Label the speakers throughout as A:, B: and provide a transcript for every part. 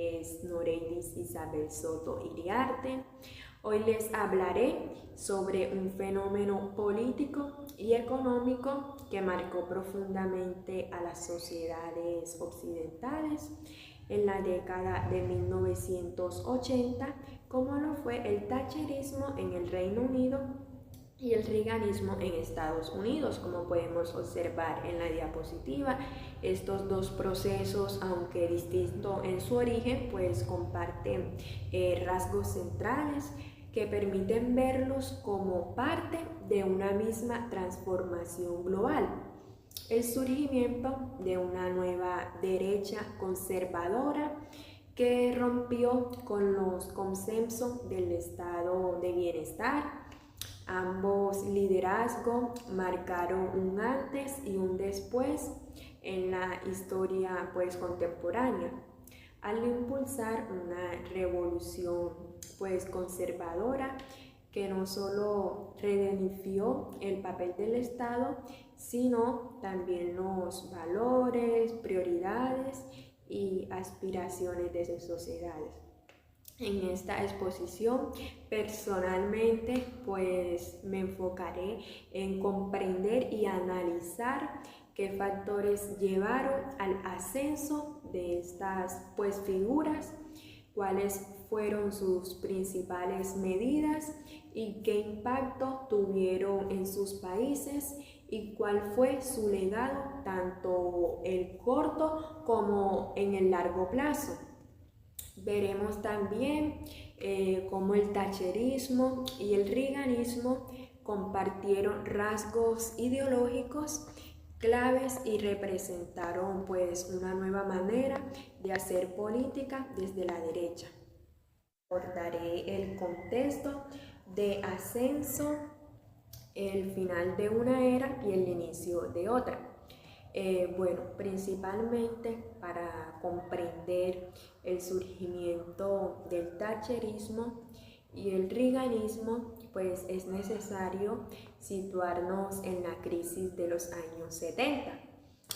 A: Es Noreidis Isabel Soto Iriarte. Hoy les hablaré sobre un fenómeno político y económico que marcó profundamente a las sociedades occidentales en la década de 1980, como lo fue el thatcherismo en el Reino Unido y el reaganismo en Estados Unidos. Como podemos observar en la diapositiva, estos dos procesos, aunque distintos en su origen, pues comparten rasgos centrales que permiten verlos como parte de una misma transformación global: el surgimiento de una nueva derecha conservadora que rompió con los consensos del estado de bienestar. Ambos liderazgos marcaron un antes y un después en la historia contemporánea, al impulsar una revolución conservadora que no solo redefinió el papel del Estado, sino también los valores, prioridades y aspiraciones de sus sociedades. En esta exposición personalmente me enfocaré en comprender y analizar qué factores llevaron al ascenso de estas figuras, cuáles fueron sus principales medidas y qué impacto tuvieron en sus países y cuál fue su legado tanto el corto como en el largo plazo. Veremos también cómo el thatcherismo y el reaganismo compartieron rasgos ideológicos claves y representaron una nueva manera de hacer política desde la derecha. Abordaré el contexto de ascenso, el final de una era y el inicio de otra. Principalmente para comprender el surgimiento del thatcherismo y el reaganismo, pues es necesario situarnos en la crisis de los años 70.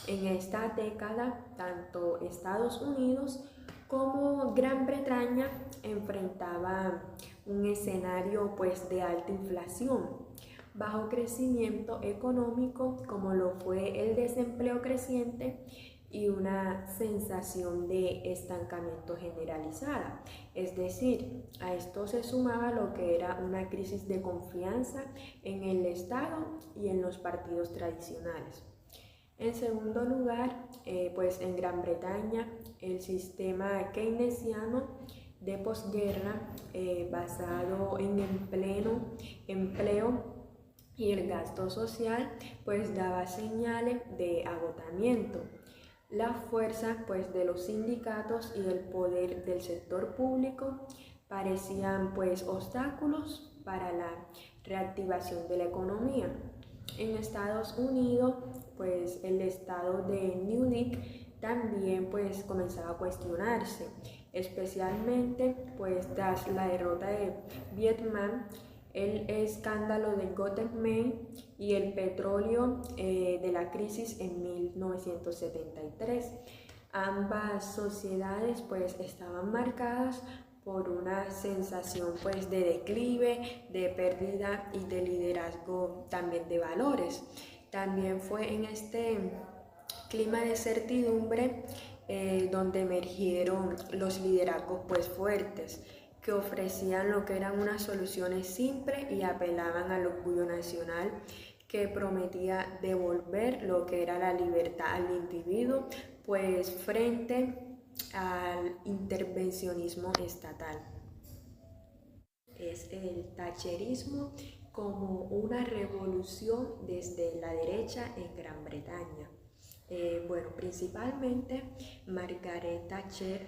A: En esta década, tanto Estados Unidos como Gran Bretaña enfrentaban un escenario de alta inflación, bajo crecimiento económico, como lo fue el desempleo creciente, y una sensación de estancamiento generalizada. Es decir, a esto se sumaba lo que era una crisis de confianza en el Estado y en los partidos tradicionales. En segundo lugar, en Gran Bretaña, el sistema keynesiano de posguerra, basado en empleo y el gasto social, daba señales de agotamiento. La fuerza de los sindicatos y el poder del sector público parecían obstáculos para la reactivación de la economía. En Estados Unidos, el estado de New Deal también comenzaba a cuestionarse, especialmente tras la derrota de Vietnam, el escándalo de Golden Main y el petróleo de la crisis en 1973. Ambas sociedades estaban marcadas por una sensación de declive, de pérdida y de liderazgo, también de valores. También fue en este clima de certidumbre donde emergieron los liderazgos fuertes, que ofrecían lo que eran unas soluciones simples y apelaban al orgullo nacional, que prometía devolver lo que era la libertad al individuo frente al intervencionismo estatal. Es el thatcherismo como una revolución desde la derecha en Gran Bretaña. Principalmente Margaret Thatcher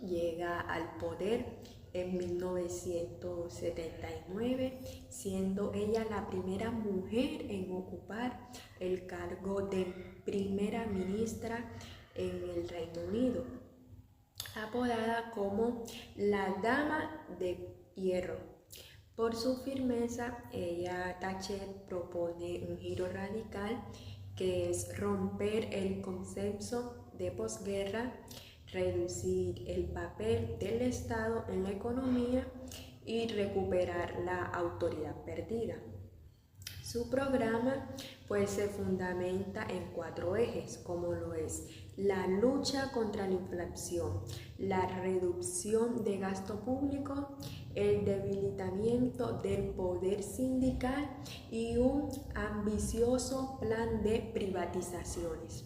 A: llega al poder en 1979, siendo ella la primera mujer en ocupar el cargo de primera ministra en el Reino Unido, apodada como la Dama de Hierro. Por su firmeza, Thatcher propone un giro radical, que es romper el consenso de posguerra, reducir el papel del Estado en la economía y recuperar la autoridad perdida. Su programa pues se fundamenta en 4 ejes, como lo es la lucha contra la inflación, la reducción de gasto público, el debilitamiento del poder sindical y un ambicioso plan de privatizaciones.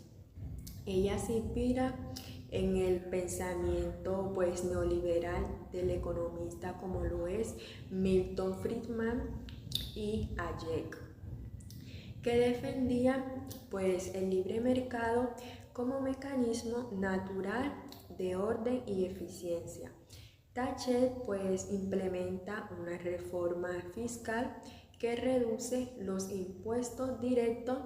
A: Ella se inspira en el pensamiento pues neoliberal del economista como lo es Milton Friedman y Hayek, que defendía pues el libre mercado como mecanismo natural de orden y eficiencia. Thatcher pues implementa una reforma fiscal que reduce los impuestos directos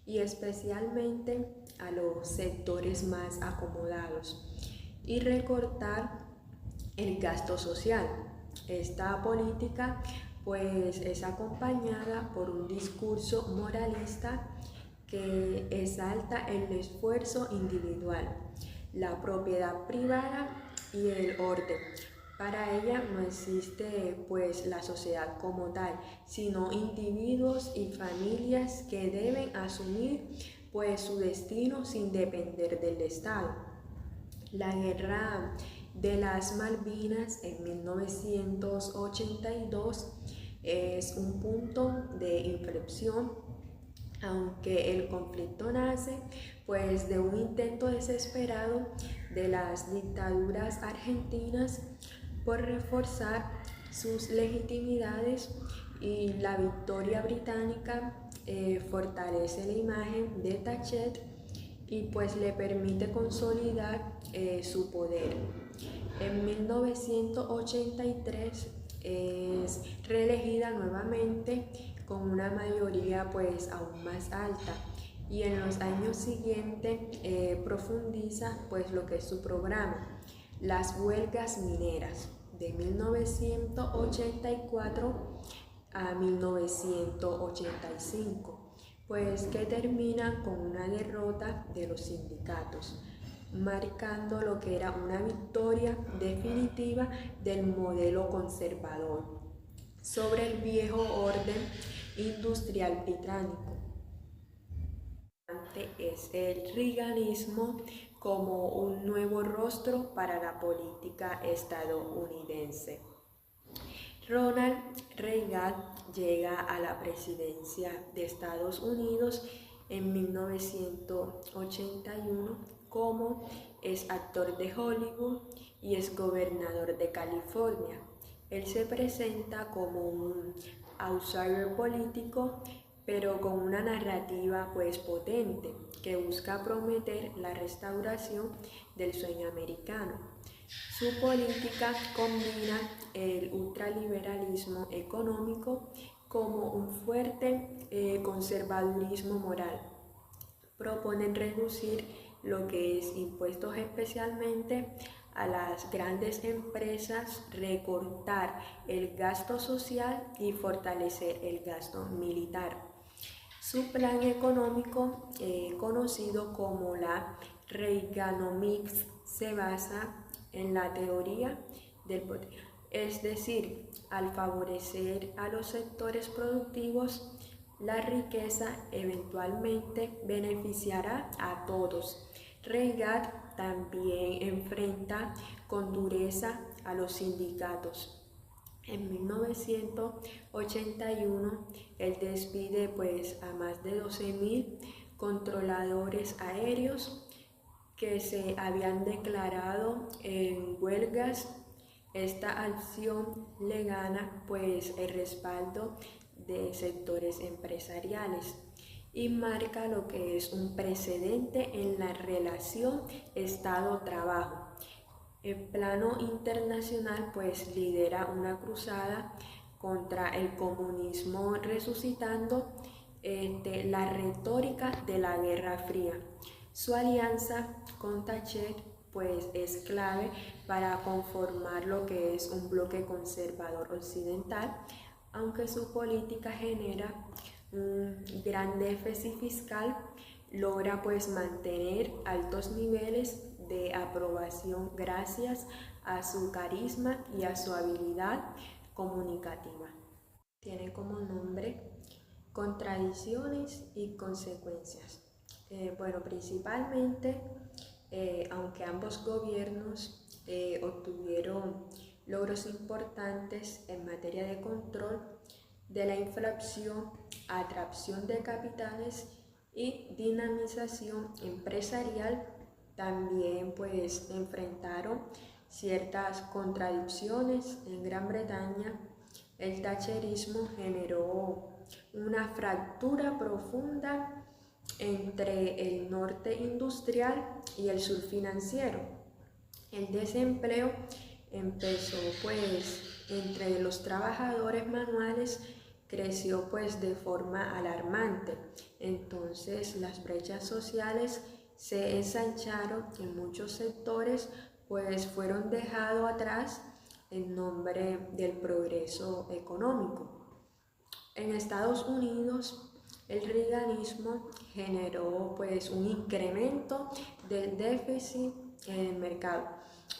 A: y especialmente a los sectores más acomodados y recortar el gasto social. Esta política pues es acompañada por un discurso moralista que exalta el esfuerzo individual, la propiedad privada y el orden. Para ella no existe pues la sociedad como tal, sino individuos y familias que deben asumir pues su destino sin depender del Estado. La guerra de las Malvinas en 1982 es un punto de inflexión, aunque el conflicto nace pues de un intento desesperado de las dictaduras argentinas por reforzar sus legitimidades, y la victoria británica fortalece la imagen de Thatcher y pues le permite consolidar su poder. En 1983 es reelegida nuevamente con una mayoría pues aún más alta, y en los años siguientes profundiza pues lo que es su programa, las huelgas mineras de 1984 a 1985, pues que terminan con una derrota de los sindicatos, marcando lo que era una victoria definitiva del modelo conservador sobre el viejo orden industrial británico. Es el reaganismo como un nuevo rostro para la política estadounidense. Ronald Reagan llega a la presidencia de Estados Unidos en 1981 como es actor de Hollywood y es gobernador de California. Él se presenta como un outsider político, pero con una narrativa pues potente que busca prometer la restauración del sueño americano. Su política combina el ultraliberalismo económico como un fuerte conservadurismo moral. Proponen reducir lo que es impuestos especialmente a las grandes empresas, recortar el gasto social y fortalecer el gasto militar. Su plan económico, conocido como la Reaganomics, se basa en la teoría del poder, es decir, al favorecer a los sectores productivos, la riqueza eventualmente beneficiará a todos. Reagan también enfrenta con dureza a los sindicatos. En 1981 él despide pues a más de 12.000 controladores aéreos que se habían declarado en huelgas. Esta acción le gana pues el respaldo de sectores empresariales y marca lo que es un precedente en la relación Estado-trabajo. En plano internacional pues lidera una cruzada contra el comunismo, resucitando la retórica de la Guerra Fría. Su alianza con Thatcher pues es clave para conformar lo que es un bloque conservador occidental, aunque su política genera un gran déficit fiscal, logra pues mantener altos niveles de aprobación gracias a su carisma y a su habilidad comunicativa. Tiene como nombre Contradicciones y consecuencias. Principalmente, aunque ambos gobiernos obtuvieron logros importantes en materia de control de la inflación, atracción de capitales y dinamización empresarial, también pues enfrentaron ciertas contradicciones. En Gran Bretaña, el thatcherismo generó una fractura profunda entre el norte industrial y el sur financiero. El desempleo empezó pues entre los trabajadores manuales, creció pues de forma alarmante. Entonces las brechas sociales se ensancharon en muchos sectores, pues fueron dejados atrás en nombre del progreso económico. En Estados Unidos, el reaganismo generó pues un incremento del déficit en el mercado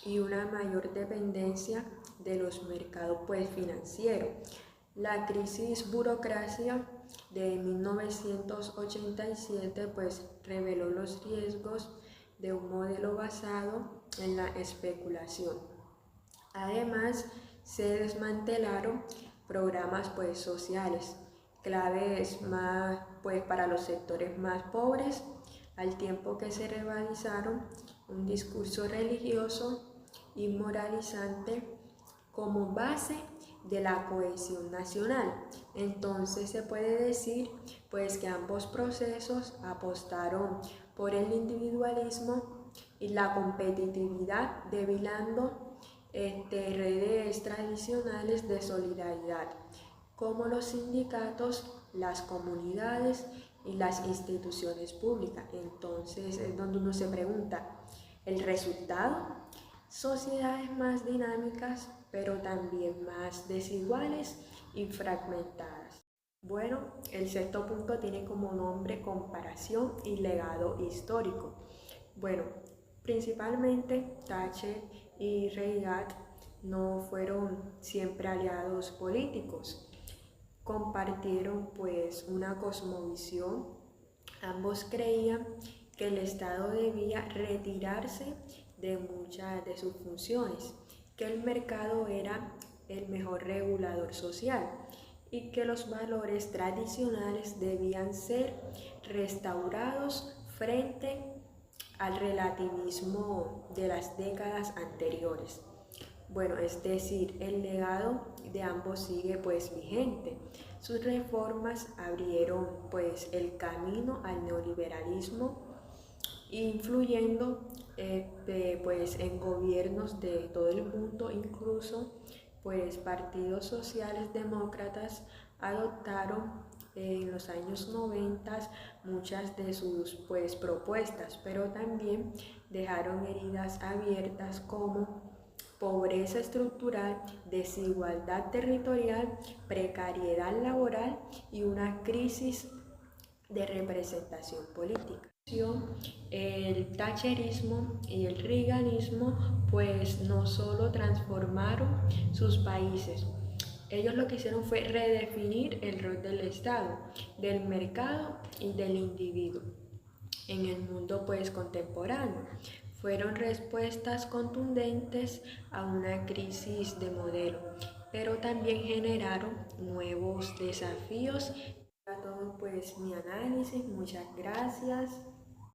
A: y una mayor dependencia de los mercados pues financieros. La crisis burocracia de 1987 pues reveló los riesgos de un modelo basado en la especulación. Además, se desmantelaron programas pues sociales claves más pues para los sectores más pobres, al tiempo que se revalizaron un discurso religioso y moralizante como base de la cohesión nacional. Entonces se puede decir pues que ambos procesos apostaron por el individualismo y la competitividad, debilitando redes tradicionales de solidaridad, como los sindicatos, las comunidades y las instituciones públicas. Entonces es donde uno se pregunta, ¿el resultado? Sociedades más dinámicas, pero también más desiguales y fragmentadas. Bueno, el sexto punto tiene como nombre comparación y legado histórico. Bueno, principalmente Thatcher y Reagan no fueron siempre aliados políticos. Compartieron pues una cosmovisión. Ambos creían que el Estado debía retirarse de muchas de sus funciones, que el mercado era el mejor regulador social y que los valores tradicionales debían ser restaurados frente al relativismo de las décadas anteriores. Bueno, es decir, el legado de ambos sigue pues vigente. Sus reformas abrieron pues el camino al neoliberalismo, influyendo pues en gobiernos de todo el mundo. Incluso pues partidos sociales demócratas adoptaron en los años 90 muchas de sus pues propuestas, pero también dejaron heridas abiertas como pobreza estructural, desigualdad territorial, precariedad laboral y una crisis de representación política. El thatcherismo y el reaganismo pues no solo transformaron sus países, ellos lo que hicieron fue redefinir el rol del Estado, del mercado y del individuo en el mundo pues contemporáneo. Fueron respuestas contundentes a una crisis de modelo, pero también generaron nuevos desafíos. A todo pues mi análisis, muchas gracias.